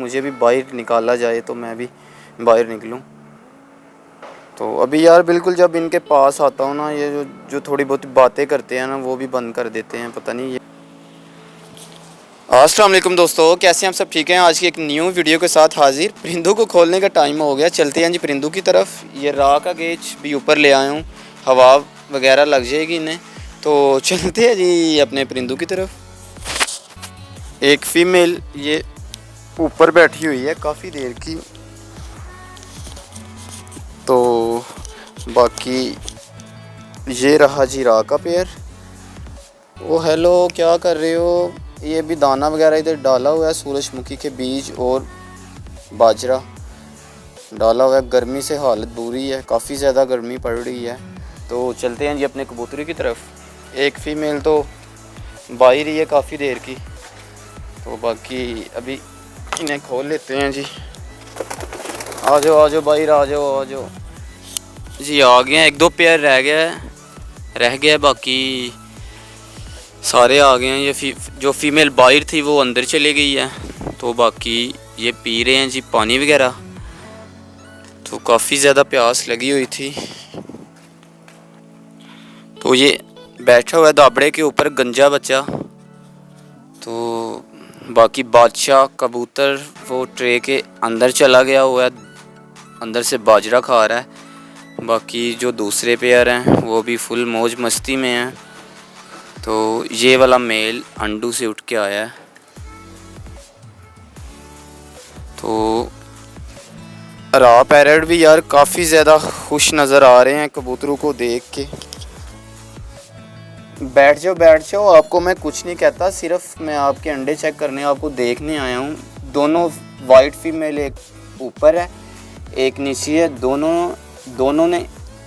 मुझे भी बाहर निकाला जाए तो मैं भी बाहर निकलूं। तो अभी यार बिल्कुल जब इनके पास आता हूँ ना, ये जो थोड़ी बहुत बातें करते हैं ना वो भी बंद कर देते हैं, पता नहीं ये। अस्सलाम वालेकुम दोस्तों, कैसे हैं आप सब? ठीक हैं। आज की एक न्यू वीडियो के साथ हाजिर। परिंदों को खोलने का टाइम हो गया, चलते हैं जी परिंदों की तरफ। ये राह का गेज भी ऊपर ले आया हूँ, हवा वगैरह लग जाएगी इन्हें, तो चलते हैं जी अपने परिंदों की तरफ। एक फ़ीमेल ये ऊपर बैठी हुई है काफ़ी देर की, तो बाकी ये रहा जी राह का पेयर। ओ हेलो, क्या कर रहे हो? ये भी दाना वगैरह इधर डाला हुआ है, सूरजमुखी के बीज और बाजरा डाला हुआ है। गर्मी से हालत बुरी है, काफ़ी ज़्यादा गर्मी पड़ रही है। तो चलते हैं जी अपने कबूतरी की तरफ। एक फ़ीमेल तो बाहर ही है काफ़ी देर की, तो बाकी अभी इन्हें खोल लेते हैं जी। आ जाओ बाहर, आ जाओ जी। आ गए हैं, एक दो पेयर रह गया, बाकी सारे आ गए हैं। ये जो फीमेल बाहर थी वो अंदर चली गई है, तो बाकी ये पी रहे हैं जी पानी वगैरह। तो काफ़ी ज़्यादा प्यास लगी हुई थी, तो ये बैठा हुआ है दाबड़े के ऊपर गंजा बच्चा। तो बाकी बादशाह कबूतर वो ट्रे के अंदर चला गया हुआ है, अंदर से बाजरा खा रहा है। बाकी जो दूसरे पेयर हैं वो भी फुल मौज मस्ती में हैं। तो ये वाला मेल अंडू से उठ के आया है। तो राह पैरट भी यार काफ़ी ज़्यादा खुश नज़र आ रहे हैं कबूतरों को देख के। बैठ जाओ, आपको मैं कुछ नहीं कहता, सिर्फ मैं आपके अंडे चेक करने, आपको देखने आया हूँ। दोनों वाइट फीमेल, एक ऊपर है एक नीचे है, दोनों ने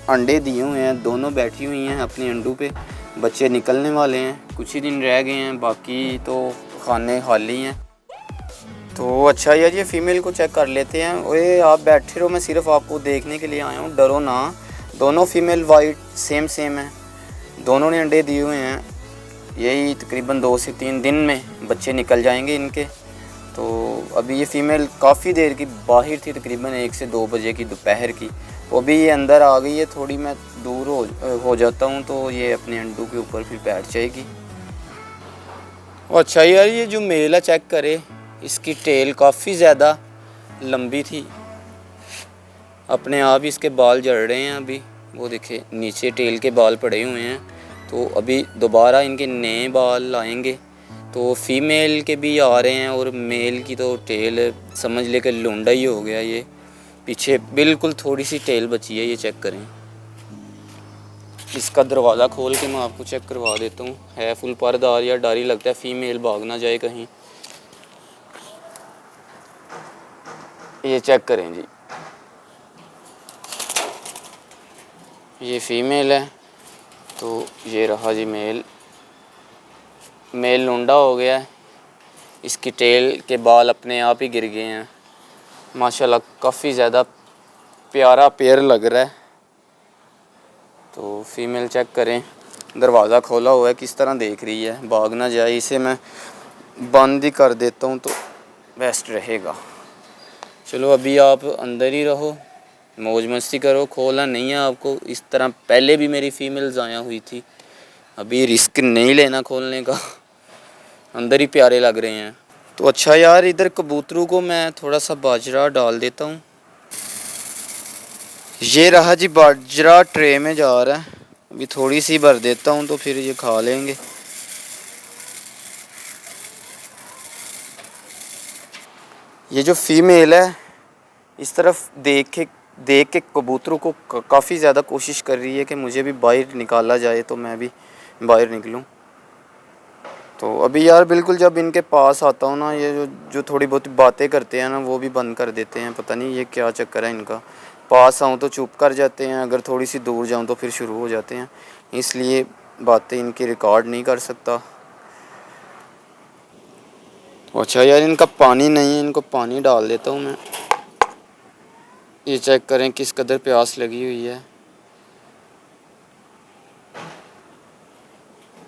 अंडे दिए हुए हैं, दोनों बैठी हुई हैं अपने अंडों पे। बच्चे निकलने वाले हैं, कुछ ही दिन रह गए हैं, बाकी तो खाने खाली हैं। तो अच्छा यार, ये फ़ीमेल को चेक कर लेते हैं। ओए आप बैठे रहो, मैं सिर्फ आपको देखने के लिए आया हूँ, डरो ना। दोनों फीमेल वाइट सेम हैं, दोनों ने अंडे दिए हुए हैं। यही तकरीबन 2 से 3 दिन में बच्चे निकल जाएंगे इनके। तो अभी ये फ़ीमेल काफ़ी देर की बाहर थी, तकरीबन 1 से 2 बजे की दोपहर की, तो अभी ये अंदर आ गई है। थोड़ी मैं दूर हो जाता हूँ तो ये अपने अंडों के ऊपर फिर बैठ जाएगी। अच्छा यार, ये जो मेल है चेक करे, इसकी टेल काफ़ी ज़्यादा लंबी थी, अपने आप ही इसके बाल झड़ रहे हैं। अभी वो देखे नीचे टेल के बाल पड़े हुए हैं, तो अभी दोबारा इनके नए बाल आएंगे। तो फीमेल के भी आ रहे हैं और मेल की तो टेल समझ ले कि लूंडा ही हो गया। ये पीछे बिल्कुल थोड़ी सी टेल बची है, ये चेक करें। इसका दरवाज़ा खोल के मैं आपको चेक करवा देता हूँ। है फुल परदार, या डर ही लगता है फीमेल भाग ना जाए कहीं। ये चेक करें जी, ये फीमेल है, तो ये रहा जी मेल लूंडा हो गया है। इसकी टेल के बाल अपने आप ही गिर गए हैं। माशाल्लाह काफ़ी ज़्यादा प्यारा पेयर लग रहा है। तो फीमेल चेक करें, दरवाज़ा खोला हुआ है, किस तरह देख रही है, भाग ना जाए। इसे मैं बंद ही कर देता हूँ तो बेस्ट रहेगा। चलो अभी आप अंदर ही रहो, मौज मस्ती करो, खोलना नहीं है आपको। इस तरह पहले भी मेरी फ़ीमेल ज़ाया हुई थी, अभी रिस्क नहीं लेना खोलने का, अंदर ही प्यारे लग रहे हैं। तो अच्छा यार, इधर कबूतरों को मैं थोड़ा सा बाजरा डाल देता हूँ। ये रहा जी बाजरा ट्रे में जा रहा है, अभी थोड़ी सी भर देता हूँ तो फिर ये खा लेंगे। ये जो फीमेल है इस तरफ देख के कबूतरों को काफ़ी ज़्यादा कोशिश कर रही है कि मुझे भी बाहर निकाला जाए तो मैं भी बाहर निकलूँ। तो अभी यार बिल्कुल जब इनके पास आता हूँ ना, ये जो थोड़ी बहुत बातें करते हैं ना वो भी बंद कर देते हैं, पता नहीं ये क्या चक्कर है इनका। पास आऊँ तो चुप कर जाते हैं, अगर थोड़ी सी दूर जाऊँ तो फिर शुरू हो जाते हैं, इसलिए बातें इनकी रिकॉर्ड नहीं कर सकता। अच्छा यार, इनका पानी नहीं है, इनको पानी डाल देता हूँ मैं। ये चेक करें किस कदर प्यास लगी हुई है।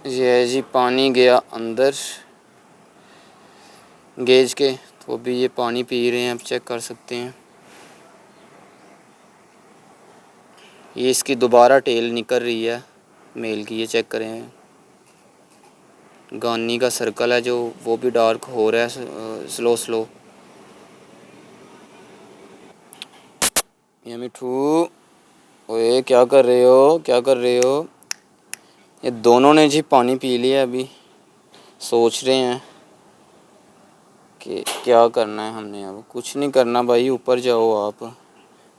ये जी पानी गया अंदर गेज के, तो अभी ये पानी पी रहे हैं, आप चेक कर सकते हैं। ये इसकी दोबारा टेल निकल रही है मेल की, ये चेक करें। गानी का सर्कल है जो, वो भी डार्क हो रहा है स्लो स्लो। ये मिठू, ओए क्या कर रहे हो, क्या कर रहे हो? ये दोनों ने जी पानी पी लिया, अभी सोच रहे हैं कि क्या करना है हमने। अब कुछ नहीं करना भाई, ऊपर जाओ आप,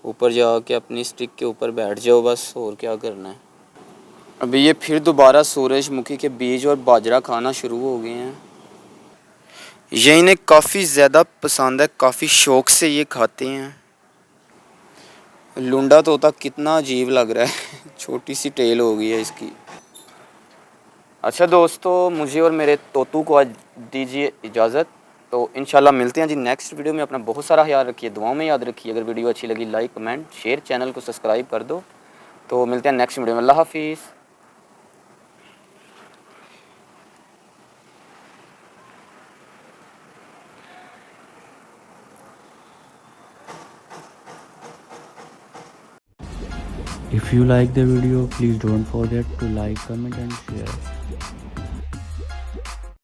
ऊपर जाके अपनी स्टिक के ऊपर बैठ जाओ बस, और क्या करना है। अभी ये फिर दोबारा सूरजमुखी के बीज और बाजरा खाना शुरू हो गए हैं। ये इन्हें काफ़ी ज़्यादा पसंद है, काफ़ी शौक़ से ये खाते हैं। लुंडा तोता कितना अजीब लग रहा है छोटी सी टेल हो गई है इसकी। अच्छा दोस्तों, मुझे और मेरे तोतू को आज दीजिए इजाज़त। तो इंशाल्लाह मिलते हैं जी नेक्स्ट वीडियो में। अपना बहुत सारा ख्याल रखिए, दुआओं में याद रखिए। अगर वीडियो अच्छी लगी लाइक कमेंट शेयर, चैनल को सब्सक्राइब कर दो। तो मिलते हैं नेक्स्ट वीडियो में। अल्लाह हाफिज़। If you like the video, please don't forget to like, comment and share.